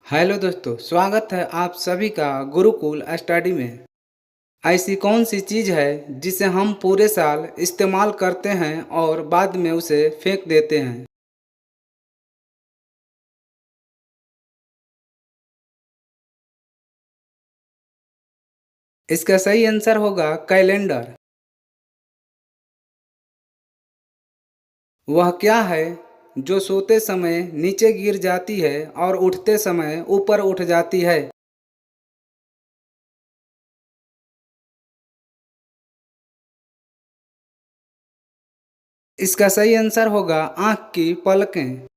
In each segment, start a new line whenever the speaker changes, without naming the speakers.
Hello दोस्तों, स्वागत है आप सभी का गुरुकुल स्टडी में। ऐसी कौन सी चीज़ है जिसे हम पूरे साल इस्तेमाल करते हैं और बाद में उसे फेंक देते हैं? इसका सही आंसर होगा कैलेंडर। वह क्या है जो सोते समय नीचे गिर जाती है और उठते समय ऊपर उठ जाती है? इसका सही आंसर होगा आँख की पलकें।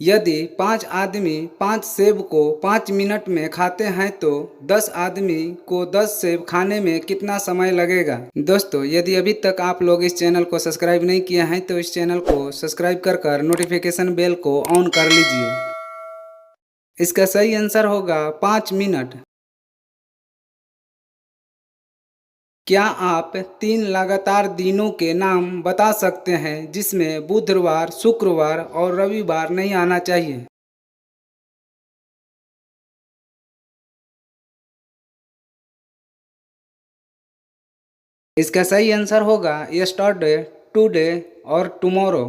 यदि 5 आदमी 5 सेब को 5 मिनट में खाते हैं तो 10 आदमी को 10 सेब खाने में कितना समय लगेगा? दोस्तों, यदि अभी तक आप लोग इस चैनल को सब्सक्राइब नहीं किए हैं तो इस चैनल को सब्सक्राइब कर नोटिफिकेशन बेल को ऑन कर लीजिए। इसका सही आंसर होगा 5 मिनट। क्या आप 3 लगातार दिनों के नाम बता सकते हैं जिसमें बुधवार, शुक्रवार और रविवार नहीं आना चाहिए? इसका सही आंसर होगा यस्टरडे, टुडे और टुमारो।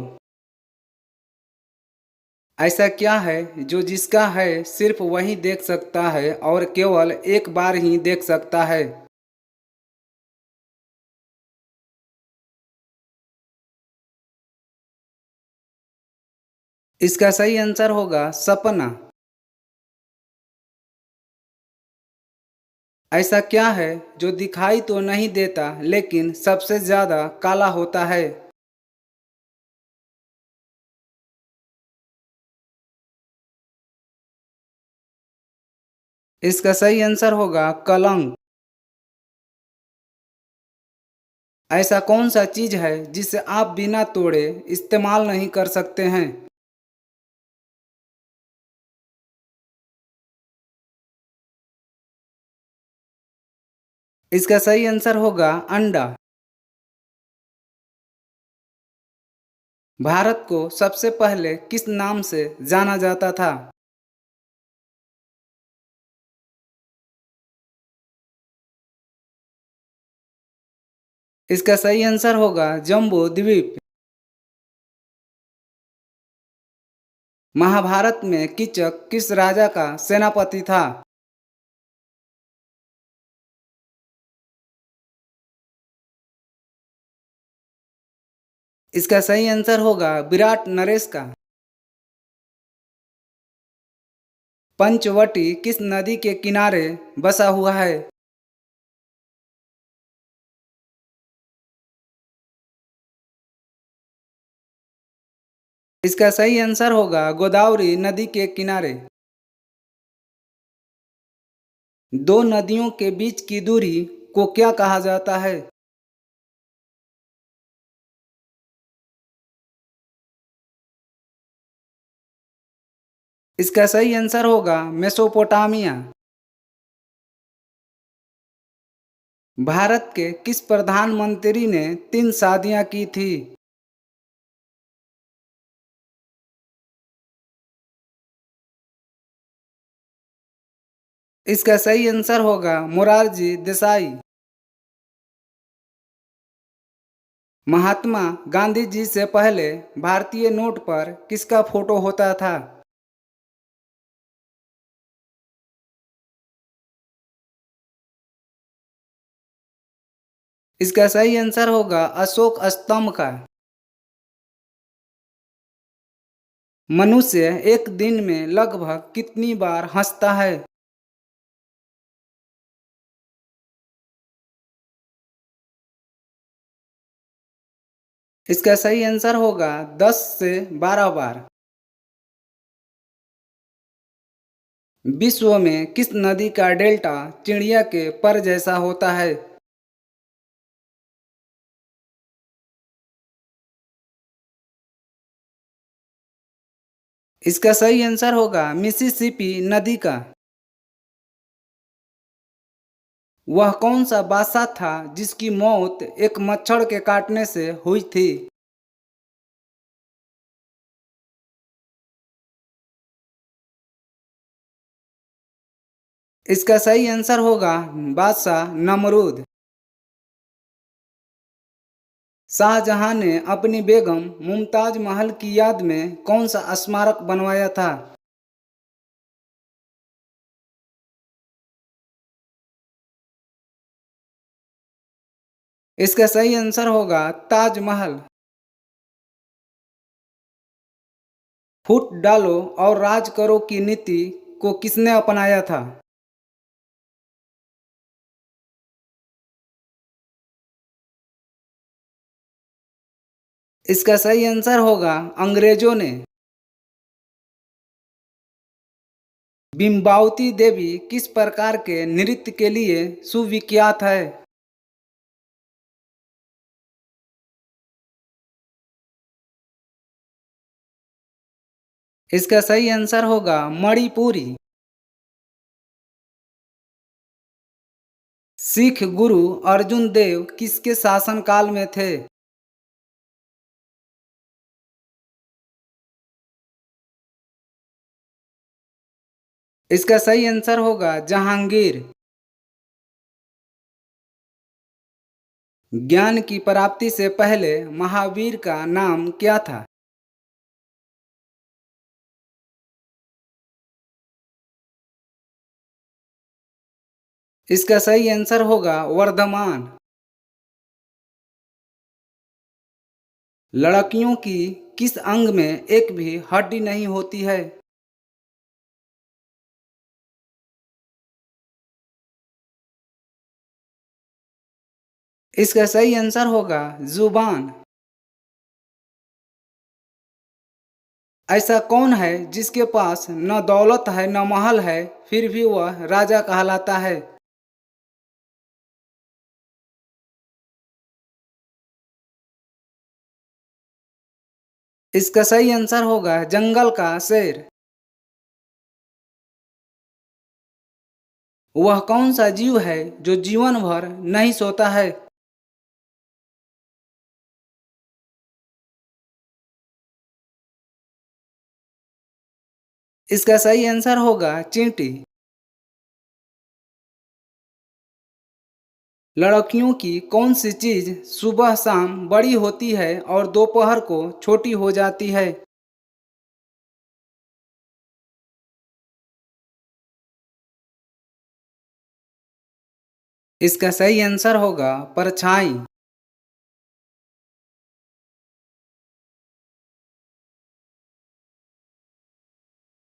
ऐसा क्या है जो जिसका है सिर्फ वही देख सकता है और केवल एक बार ही देख सकता है? इसका सही आंसर होगा सपना। ऐसा क्या है जो दिखाई तो नहीं देता लेकिन सबसे ज्यादा काला होता है? इसका सही आंसर होगा कलंक। ऐसा कौन सा चीज है जिसे आप बिना तोड़े इस्तेमाल नहीं कर सकते हैं? इसका सही आंसर होगा अंडा। भारत को सबसे पहले किस नाम से जाना जाता था? इसका सही आंसर होगा जम्बू द्वीप। महाभारत में कीचक किस राजा का सेनापति था? इसका सही आंसर होगा विराट नरेश का। पंचवटी किस नदी के किनारे बसा हुआ है? इसका सही आंसर होगा गोदावरी नदी के किनारे। दो नदियों के बीच की दूरी को क्या कहा जाता है? इसका सही आंसर होगा मेसोपोटामिया। भारत के किस प्रधानमंत्री ने 3 शादियां की थी? इसका सही आंसर होगा मोरारजी देसाई। महात्मा गांधी जी से पहले भारतीय नोट पर किसका फोटो होता था? इसका सही आंसर होगा अशोक स्तंभ का। मनुष्य एक दिन में लगभग कितनी बार हंसता है? इसका सही आंसर होगा 10 से 12 बार। विश्व में किस नदी का डेल्टा चिड़िया के पर जैसा होता है? इसका सही आंसर होगा मिसिसिपी नदी का। वह कौन सा बादशाह था जिसकी मौत एक मच्छर के काटने से हुई थी? इसका सही आंसर होगा बादशाह नमरूद। शाहजहां ने अपनी बेगम मुमताज महल की याद में कौन सा स्मारक बनवाया था? इसका सही आंसर होगा ताजमहल। फूट डालो और राज करो की नीति को किसने अपनाया था? इसका सही आंसर होगा अंग्रेजों ने। बिम्बावती देवी किस प्रकार के नृत्य के लिए सुविख्यात है? इसका सही आंसर होगा मणिपुरी। सिख गुरु अर्जुन देव किसके शासनकाल में थे? इसका सही आंसर होगा जहांगीर। ज्ञान की प्राप्ति से पहले महावीर का नाम क्या था? इसका सही आंसर होगा वर्धमान। लड़कियों की किस अंग में एक भी हड्डी नहीं होती है? इसका सही आंसर होगा जुबान। ऐसा कौन है जिसके पास न दौलत है न महल है, फिर भी वह राजा कहलाता है? इसका सही आंसर होगा जंगल का शेर। वह कौन सा जीव है जो जीवन भर नहीं सोता है? इसका सही आंसर होगा चींटी। लड़कियों की कौन सी चीज सुबह शाम बड़ी होती है और दोपहर को छोटी हो जाती है? इसका सही आंसर होगा परछाई।